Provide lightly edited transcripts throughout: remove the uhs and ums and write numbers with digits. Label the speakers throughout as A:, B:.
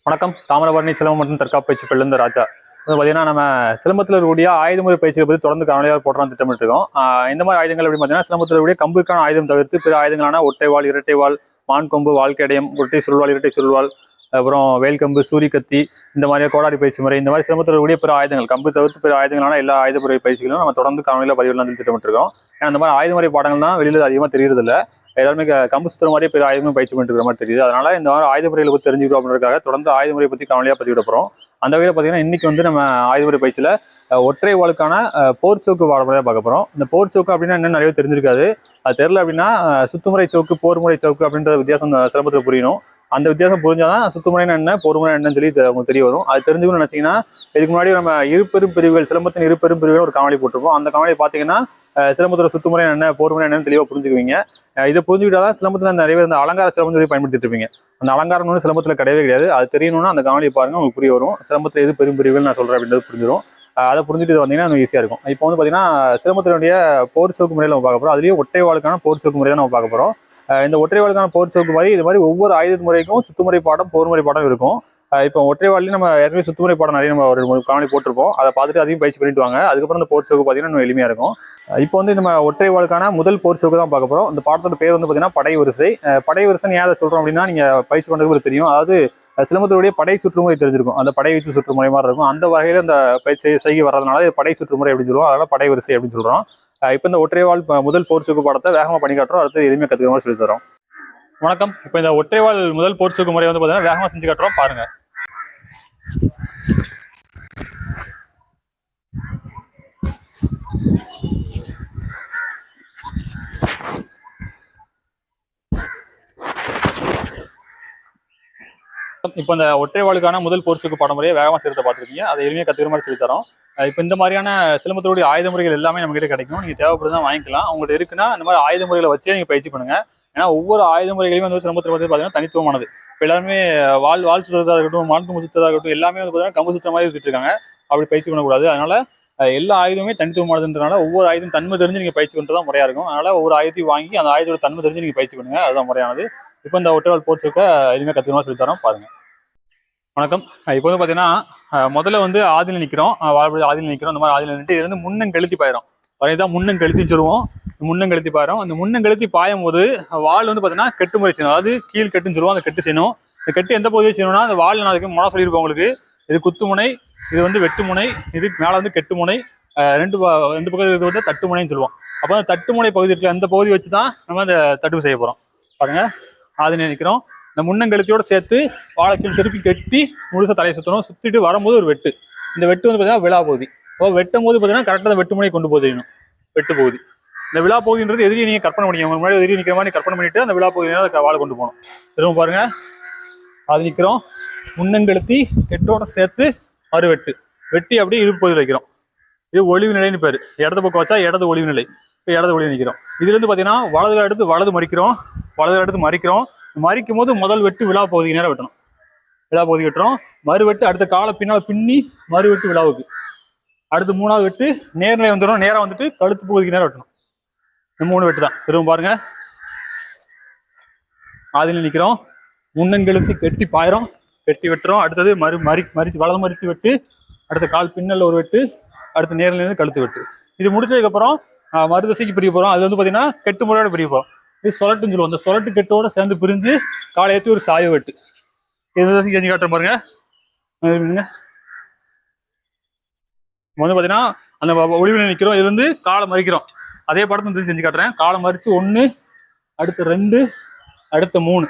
A: வணக்கம். தாமிரபரணி சிலம்பம் மற்றும் தற்காப்பு பயிற்சி பள்ளியிலிருந்து ராஜா. பார்த்தீங்கன்னா நம்ம சிலம்பத்தில் இருக்கக்கூடிய ஆயுதமுறை பயிற்சிகளை பற்றி தொடர்ந்து காணொலியாக போடுறோம் திட்டமிட்டிருக்கோம். இந்த மாதிரி ஆயுதங்கள் எப்படி பார்த்தீங்கன்னா சிலம்பத்தில் இருக்கக்கூடிய கம்புக்கான ஆயுதம் தவிர்த்து பிற ஆயுதங்களான ஒட்டைவாள், இரட்டைவாள், மான்கொம்பு, வாழ்க்கையடையம், ஒட்டை சுருள்வாள், இரட்டை சுருள்வாள், அப்புறம் வேல்கம்பு, சூரி கத்தி, இந்த மாதிரி கோடாரி பயிற்சி முறை, இந்த மாதிரி சிலம்பத்தில் இருக்கக்கூடிய பிற ஆயுதங்கள் கம்பு தவிர்த்து பிற ஆயுதங்களான எல்லா ஆயுதமுறை பயிற்சிகளும் நம்ம தொடர்ந்து காணொலியில் பதிவுலாம் திட்டமிட்டிருக்கோம். ஏன்னா அந்த மாதிரி ஆயுதமுறை பாடங்கள் தான் வெளியில் அதிகமாக தெரியறது இல்லை. எல்லாருமே கம்பு சுத்துற மாதிரியே பிற ஆயுதமும் பயிற்சி பண்ணிட்டு இருக்கிற மாதிரி தெரியுது. அதனால இந்த மாதிரி ஆயுதமுறைகளை பற்றி தெரிஞ்சுக்கிறோம் அப்படின்றதுக்காக தொடர்ந்து ஆயுதமுறை பற்றி காணொலியாக பதிவிட போகிறோம். அந்த வகையில் பார்த்தீங்கன்னா இன்னைக்கு வந்து நம்ம ஆயுதமுறை பயிற்சியில் ஒற்றை வாளுக்கான போர் சோக்கு பாடமுறையாக பார்க்க போகிறோம். இந்த போர் சோக்கு அப்படின்னா என்ன நிறைய தெரிஞ்சிருக்காது. அது தெரியல அப்படின்னா சுத்துமுறை சோக்கு, போர்முறை சோக்கு அப்படின்ற வித்தியாசம் சிலம்பத்தில் புரியணும். அந்த வித்தியாசம் புரிஞ்சாதான் சுத்துமுறைனா என்ன, போர்முறை என்னன்னு சொல்லி உங்களுக்கு தெரிய வரும். அது தெரிஞ்சுக்கணும்னு நினைச்சீங்கன்னா இதுக்கு முன்னாடி நம்ம இருபெரும் பிரிவுகள், சிலம்பத்தின் இருபெரும் பிரிவுகள் ஒரு காணொலி போட்டிருப்போம். அந்த காணொலி பார்த்தீங்கன்னா சிலம்பத்தோட சுத்துமுறை என்ன, போர்முறை என்னன்னு தெளிவாக புரிஞ்சுக்குவீங்க. இதை புரிஞ்சுக்கிட்டாதான் சிலம்பத்தில் நிறைய பேர் இந்த அலங்கார சிலம்பம் சொல்லி பயன்படுத்திட்டு இருப்பீங்க. அந்த அலங்காரம் வந்து சிலம்பத்தில் கிடையவே கிடையாது. அது தெரியணும்னா அந்த காணொலி பாருங்க, உங்களுக்கு புரிய வரும். சிலம்பத்தில் எது பெரும் பிரிவுகள் நான் சொல்றேன் அப்படின்றது புரிஞ்சிடும். அதை புரிஞ்சுட்டு வந்தீங்கன்னா இன்னும் ஈஸியாக இருக்கும். இப்போ வந்து பார்த்தீங்கன்னா சிலம்பத்தினுடைய போர் சோக்கு முறையில் நம்ம பார்க்க போகிறோம். அதுலேயும் ஒற்றை வாளுக்கான போர் சோக்கு முறையை நம்ம பார்க்க போகிறோம். இந்த ஒற்றை வாளுக்கான போர் சோக்கு மாதிரி இது மாதிரி ஒவ்வொரு ஆயுத முறைக்கும் சுத்துமுறை பாடம், போர்முறை பாடம் இருக்கும். இப்போ ஒற்றை வாள்லையும் நம்ம ஏற்கனவே சுத்துமுறை பாடம் நிறைய நம்ம ஒரு காணொலி போட்டிருப்போம். அதை பார்த்துட்டு அதையும் பயிற்சி பண்ணிட்டு வாங்க. அதுக்கப்புறம் இந்த போர் சோக்கு பார்த்தீங்கன்னா இன்னும் எளிமையாக இருக்கும். இப்போ வந்து நம்ம ஒற்றை வாளுக்கான முதல் போர் சோக்கு தான் பார்க்க போகிறோம். இந்த பாடத்தோட பேர் வந்து பார்த்தீங்கன்னா படை வரிசை. படை வரிசைன்னு ஏன் அதை சொல்கிறோம் அப்படின்னா நீங்கள் பயிற்சி பண்ணுறதுக்கு தெரியும். அதாவது சிலம்பத்தினுடைய படை சுற்றுமுறை தெரிஞ்சிருக்கும். அந்த படை வீச்சு சுற்றுமுறை மாதிரி இருக்கும். அந்த வகையில் இந்த பயிற்சி செய்ய வர்றதுனால படை சுற்றுமுறை அப்படின்னு சொல்லுவோம். அதனால படை வரிசை அப்படின்னு சொல்கிறோம். இப்போ இந்த ஒற்றைவாள் முதல் போர் சோக்கு பாடத்தை வேகமாக பண்ணி காட்டுறோம். அடுத்து எளிமையாக கற்றுக்கிற மாதிரி சொல்லி தரோம். வணக்கம். இப்போ இந்த ஒற்றைவாள் முதல் போர் சோக்கு முறை வந்து பார்த்தீங்கன்னா வேகமாக செஞ்சு காட்டுறோம் பாருங்க. இப்போ இந்த ஒற்றைவாளுக்கான முதல் போர் சோக்கு பாடமுறையை வேகமாக சேர்த்து பார்த்துருக்கீங்க. அதை எளிமையாக கற்றுக்கிற மாதிரி சொல்லி தரோம். இப்போ இந்த மாதிரியான சிலம்பத்தோடைய ஆயுத முறைகள் எல்லாமே நம்ம கிட்ட கிடைக்கும். நீங்கள் தேவைப்படுதான் வாங்கிக்கலாம். உங்கள்கிட்ட இருக்குன்னா இந்த மாதிரி ஆயுத முறைகளை வச்சே நீங்கள் பயிற்சி பண்ணுங்க. ஏன்னா ஒவ்வொரு ஆயுத முறைகளையும் வந்து சிலம்பத்தில் வந்து பார்த்தீங்கன்னா தனித்துவமானது. இப்போ எல்லாருமே வால் சுற்றுறதா இருக்கட்டும், மான்கொம்பு சுற்றுறதா இருக்கட்டும், எல்லாமே வந்து பார்த்தீங்கன்னா கம்பு சுற்றுற மாதிரி சுற்றிட்டு இருக்காங்க. அப்படி பயிற்சி பண்ணக்கூடாது. அதனால எல்லா ஆயுதமே தனித்துவமானதுன்றனால ஒவ்வொரு ஆயுதம் தன்மை தெரிஞ்சு நீங்கள் பயிற்சி பண்ணுறது தான் முறையாக இருக்கும். அதனால ஒவ்வொரு ஆயுதத்தையும் வாங்கி அந்த ஆயுதத்தோட தன்மை தெரிஞ்சு நீங்கள் பயிற்சி பண்ணுங்க. அதுதான் முறையானது. இப்போ இந்த ஒற்றைவாள் போர் சோக்கை எதுவுமே கற்றுக்கணும் சொல்லி தரோம் பாருங்க. வணக்கம். இப்போ வந்து பார்த்தீங்கன்னா முதல்ல வந்து ஆதியில் நிற்கிறோம். ஆதியில் நிற்கிறோம். இந்த மாதிரி ஆதியில் நின்றுட்டு இது வந்து முன்னங்கெழுத்தி பாயிரும். வரைதான் முன்னங்கெழுத்தின்னு சொல்லுவோம். முன்னங்கெழுத்தி பாயிரும். அந்த முன்னங்கெழுத்தி பாயும் போது வாள் வந்து பார்த்தீங்கன்னா கெட்டு முறை செய்யணும். அதாவது கீழ் கட்டுன்னு சொல்லுவோம். அந்த கெட்டு செய்யணும். இந்த கெட்டு எந்த பகுதியை செய்யணும்னா அந்த வாள் நான் அதுக்கு முறை சொல்லியிருப்போம் உங்களுக்கு. இது குத்து முனை, இது வந்து வெட்டு முனை, இதுக்கு மேலே வந்து கெட்டு முனை, ரெண்டு பக்கம் இது வந்து தட்டு முனைன்னு சொல்லுவோம். அப்போ அந்த தட்டு முனை பகுதி இருக்கு. அந்த பகுதி வச்சு தான் நம்ம அந்த தட்டு செய்ய போகிறோம். பாருங்க, ஆதியில் நிற்கிறோம். இந்த முன்னங்கெழுத்தியோட சேர்த்து வாழைக்கீழ் திருப்பி கட்டி முழுசாக தலையை சுற்றணும். சுற்றிட்டு வரும்போது ஒரு வெட்டு. இந்த வெட்டு வந்து பார்த்தீங்கன்னா விழா பகுதி. அப்போ வெட்டும் போது பார்த்தீங்கன்னா கரெக்டாக வெட்டு முனை கொண்டு போதணும். வெட்டு பகுதி. இந்த விழா பகுதின்றது எதிரியை நீங்கள் கற்பனை பண்ணிக்க. உங்க முன்னாடி எதிரி நிற்கிற மாதிரி கற்பனை பண்ணிட்டு அந்த விழா பகுதியை வாழை கொண்டு போகணும். திரும்ப பாருங்க, அது நிற்கிறோம். முன்னங்கெழுத்தி கெட்டோட சேர்த்து வெட்டு வெட்டி அப்படியே இடுப்பு பகுதியில் வைக்கிறோம். இது ஒளிவு நிலைன்னு பேர். இடது பக்கம் வச்சா இடது ஒளிவு நிலை. இப்போ இடது ஒளிவு நிற்கிறோம். இதுலேருந்து பார்த்தீங்கன்னா வலது எடுத்து வலது மறிக்கிறோம். வலது எடுத்து மறிக்கிறோம். மறிக்கும் போது முதல் வெட்டு விழா பகுதிக்கு நேரம் வெட்டணும். விழா பகுதி வெட்டுறோம். மறுவெட்டு அடுத்த காலை பின்னால் பின்னி மறுவெட்டு விழாவுக்கு. அடுத்து மூணாவது வெட்டு நேர்நிலை வந்துடும். நேரம் வந்துட்டு கழுத்து பகுதிக்கு நேரம் வெட்டணும். இந்த 3 வெட்டு தான். திரும்ப பாருங்க, ஆதியில் நிற்கிறோம். முன்னங்கெழுத்து கெட்டி பாயிரும், கெட்டி வெட்டுறோம். அடுத்தது மறிச்சு வலது மறிச்சு வெட்டு. அடுத்த கால் பின்னல் ஒரு வெட்டு. அடுத்து நேர்நிலை கழுத்து வெட்டு. இது முடிச்சதுக்கப்புறம் மறுதசைக்கு பிரிய போகிறோம். அது வந்து பார்த்தீங்கன்னா கெட்டு முறையோட பிரிய போகிறோம். இது சொலட்டுன்னு சொல்லுவோம். அந்த சொலட்டு கெட்டோட சேர்ந்து பிரிஞ்சு காலை ஏற்றி ஒரு சாய வெட்டு. இது செஞ்சு காட்டுற பாருங்க. வந்து பார்த்தீங்கன்னா அந்த ஒளிவில் நிற்கிறோம். இது வந்து காலை மறிக்கிறோம். அதே படத்தை வந்து செஞ்சு காட்டுறேன். காலை மறித்து 1, அடுத்து 2, அடுத்த 3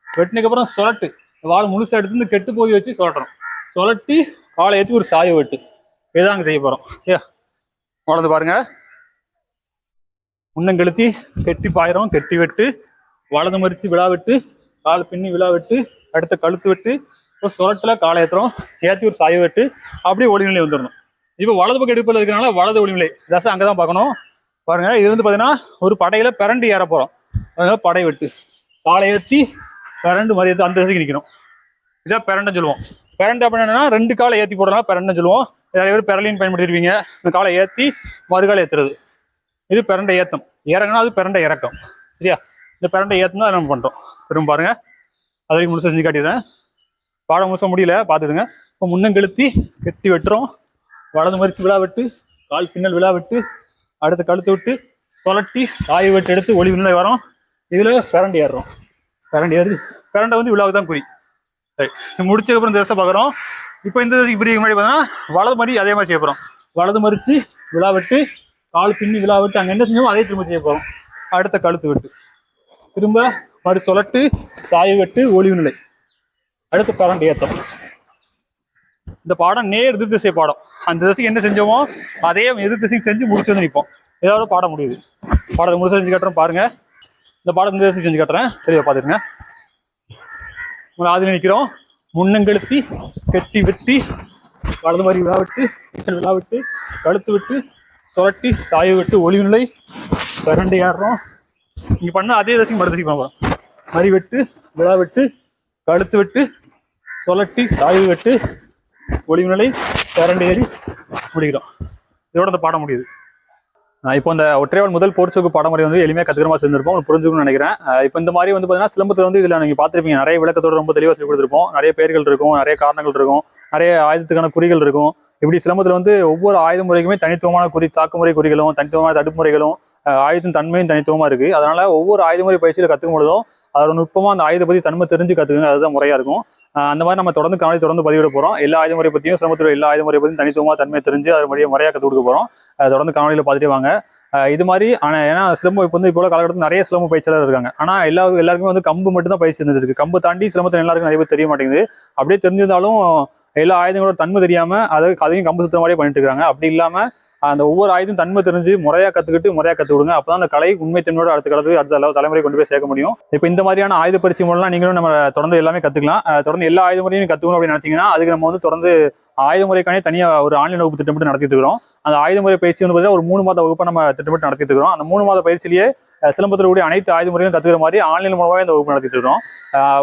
A: வெட்டினதுக்கப்புறம் சொலட்டு வாழை முழுசாக எடுத்து இந்த கெட்டு போய் வச்சு சொலட்டணும். சொலட்டி காலை ஏற்றி ஒரு சாய வெட்டு. இதுதான் அங்கே செய்ய போகிறோம். வளர்ந்து பாருங்க. முன்னங்கெழுத்தி கெட்டி பாயிரம், கெட்டி வெட்டு, வலது மறிச்சு விழா வெட்டு, கால் பின்னி விழா வெட்டு, அடுத்த கழுத்து வெட்டு. இப்போ சொலட்டில் காலை ஏற்றுறோம். ஏற்றி ஒரு சாய வெட்டு. அப்படியே ஒளிநிலை வந்துடணும். இப்போ வலது பக்கம் எடுப்பில் இருக்கிறனால வலது ஒளிநிலை தசை அங்கே தான் பார்க்கணும். பாருங்க, இது வந்து பார்த்தீங்கன்னா ஒரு படையில பிறண்டு ஏற போகிறோம். அதனால படை வெட்டு. காலை ஏற்றி பிறண்டு மதியத்தை அந்த திசைக்கு நிற்கணும். இதான் பிறண்டுன்னு சொல்லுவோம். பிரண்டை அப்படின்னா 2 காலை ஏற்றி போடுறதுனால பிரண்டை சொல்லுவோம். நிறைய பேர் பெரலின்னு பயன்படுத்திருப்பீங்க. இந்த காலை ஏற்றி மறுகாலை ஏற்றுறது, இது பிரண்டை ஏத்தம். இறங்கினா அது பிரண்டை இறக்கம். சரியா? இந்த பிரண்டை ஏத்தம் தான் நம்ம பண்ணுறோம். திரும்ப பாருங்க, அது வரைக்கும் முழுசாக செஞ்சு காட்டிடுறேன். பாடம் முழுசாக முடியல, பார்த்துடுங்க. இப்போ முன்னங்கெழுத்தி கெட்டி வெட்டுறோம், வலது மறிச்சு விழா விட்டு, கால் பின்னல் விழா விட்டு, அடுத்து கழுத்து விட்டு தொலட்டி சாய் வெட்டு எடுத்து ஒளி விண்ணை வரோம். இதில் பிரண்டை ஏறுறோம். பிரண்டை ஏறி பிரண்டை வந்து விழாவுக்கு தான் குறி. சரி, முடிச்சதுக்கப்புறம் இந்த திசை பார்க்குறோம். இப்போ இந்த இப்படி முன்னாடி பார்த்தோன்னா வலது மாதிரி அதே மாதிரி செய்ய போகிறோம். வலது மறிச்சு விழா விட்டு, கால் பின்னி விழா விட்டு, அங்கே என்ன செஞ்சோமோ அதே திரும்ப செய்ய போகிறோம். அடுத்த கழுத்து வெட்டு, திரும்ப மறு சொலட்டு சாய் வெட்டு ஒளிவு நிலை, அடுத்து பிரண்டை ஏத்தம். இந்த பாடம் நேர் எதிர் திசை பாடம். அந்த திசைக்கு என்ன செஞ்சோமோ அதே எதிர் திசைக்கு செஞ்சு முடிச்சு வந்து நிற்போம். ஏதாவது பாடம் முடியுது. பாடத்தை முடிச்சு செஞ்சு காட்டுறேன் பாருங்க. இந்த பாடம் இந்த திசைக்கு செஞ்சு காட்டுறேன், தெளிவாக பார்த்துருங்க. ஆதில் நிற்கிறோம். முன்னங்கெழுத்தி கெட்டி வெட்டி, வலது மாதிரி விழா விட்டு, விழா விட்டு, கழுத்து விட்டு, சுரட்டி சாய விட்டு ஒளிவு நிலை, பிரண்டை ஏறுறோம். இங்கே பண்ண அதே திசைக்கு மறு திசைக்கு போகிறோம். மறி வெட்டு, விழா வெட்டு, கழுத்து வெட்டு, சுழட்டி சாய்வு வெட்டு, ஒளிவு நிலை, பிரண்டை ஏறி முடிக்கிறோம். இதோட அந்த பாடம் முடியுது. இப்போ இந்த ஒற்றையால் முதல் போர்ச்சோக்கு பாடமுறை வந்து எளிமையாக கற்றுக்கிற மாதிரி செஞ்சிருப்போம், உங்களுக்கு புரிஞ்சுக்கணும்னு நினைக்கிறேன். இப்போ இந்த மாதிரி வந்து பார்த்தீங்கன்னா சிலம்பத்தில் வந்து இதில் நீங்கள் பார்த்துருப்பீங்க, நிறைய விளக்கத்தோடு ரொம்ப தெளிவாக சொல்லி கொடுத்துருப்போம். நிறைய பேர்கள் இருக்கும், நிறைய காரணங்கள் இருக்கும், நிறைய ஆயுதத்துக்கான குறிகள் இருக்கும். இப்படி சிலம்பத்தில் வந்து ஒவ்வொரு ஆயுத முறைக்குமே தனித்துவமான குறி, தாக்குமுறை குறிகளும் தனித்துவமான தடுப்புமுறைகளும் ஆயுதத்தின் தன்மையும் தனித்துவமாக இருக்குது. அதனால ஒவ்வொரு ஆயுத முறை பயிற்சியில் கற்றுக்கும் பொழுதும் அதோட நுட்பமாக அந்த ஆயுத பற்றி தன்மை தெரிஞ்சு கற்றுக்குங்க, அதுதான் முறையாக இருக்கும். அந்த மாதிரி நம்ம தொடர்ந்து பதிவிட போகிறோம். எல்லா ஆயுத முறை பற்றியும் சிலம்பத்தில் எல்லா ஆயுத முறை பற்றியும் தனித்துவமாக தன்மை தெரிஞ்சு அது முறையாக கற்றுக் கொடுக்க போகிறோம். தொடர்ந்து காணொலியில் பார்த்துட்டு வாங்க. இது மாதிரி ஆனால் ஏன்னா சிலம்பம் இப்போ வந்து இப்போ காலகட்டத்தில் நிறைய சிலம்ப பயிற்சியாளர் இருக்காங்க. ஆனால் எல்லாருக்குமே வந்து கம்பு மட்டும் தான் பயிற்சி இருந்துருக்கு. கம்பு தாண்டி சிலம்பத்தில் எல்லாருக்கும் நிறைய பேர் தெரிய மாட்டேங்குது. அப்படியே தெரிஞ்சிருந்தாலும் எல்லா ஆயுதங்களோட தன்மை தெரியாமல் அதையும் கம்பு சுத்த மாதிரியே பண்ணிட்டு இருக்காங்க. அப்படி இல்லாமல் அந்த ஒவ்வொரு ஆயுதம் தன்மை தெரிஞ்சு முறையாக கற்றுக்கிட்டு முறையாக கற்றுக் கொடுங்க. அப்போ தான் அந்த கலை உண்மை தன்மையோட அடுத்த தலைமுறை கொண்டு போய் சேர்க்க முடியும். இப்போ இந்த மாதிரியான ஆயுத பயிற்சி மூலம்லாம் நீங்களும் நம்ம தொடர்ந்து எல்லாமே கற்றுக்கலாம். தொடர்ந்து எல்லா ஆயுத முறையும் கற்றுக்கணும் அப்படின்னு நினச்சிங்கன்னா அதுக்கு நம்ம வந்து தொடர்ந்து ஆயுத முறைக்கானே தனியாக ஒரு ஆன்லைன் வகுப்பு திட்டமிட்டு நடத்திட்டு இருக்கிறோம். அந்த ஆயுத முறை பயிற்சி வந்து பார்த்தீங்கன்னா ஒரு 3 மாத வகுப்பை நம்ம திட்டமிட்டு நடத்திட்டு இருக்கிறோம். அந்த 3 மாத பயிற்சியிலேயே சிலம்பத்தில் கூடிய அனைத்து ஆயுத முறையும் கற்றுக்கிற மாதிரி ஆன்லைன் மூலமாக இந்த வகுப்பு நடத்திட்டு இருக்கிறோம்.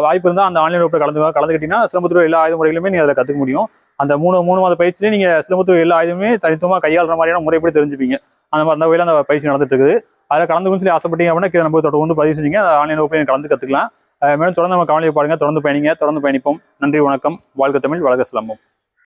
A: வாய்ப்பு இருந்தால் அந்த ஆன்லைன் வகுப்பை கலந்துக்கிட்டீங்கன்னா சிலம்பத்தில் எல்லா ஆயுத முறைகளுமே நீங்கள் அதில் கற்றுக்க முடியும். அந்த 3 மாத பயிற்சியிலே நீங்கள் சிலம்பத்தில் எல்லா ஆயுதமே தனித்துவமாக கையாளுற மாதிரியான முறைப்படி தெரிஞ்சுப்பீங்க. அந்த வகையில் அந்த பயிற்சி நடந்துட்டு இருக்குது. அதில் கலந்துக்கணும்னு சொல்லி ஆசைப்பட்டீங்க அப்படின்னா நம்ம தொடர்ந்து பதிவு செஞ்சீங்க. ஆன்லைன் வகுப்பை கலந்து கற்றுக்கலாம். மேலும் தொடர்ந்து நம்ம காணொலியை பாருங்க, தொடர்ந்து பயணிங்க, தொடர்ந்து பயணிப்போம். நன்றி, வணக்கம். வாழ்க தமிழ், வளர்க சிலம்பம்.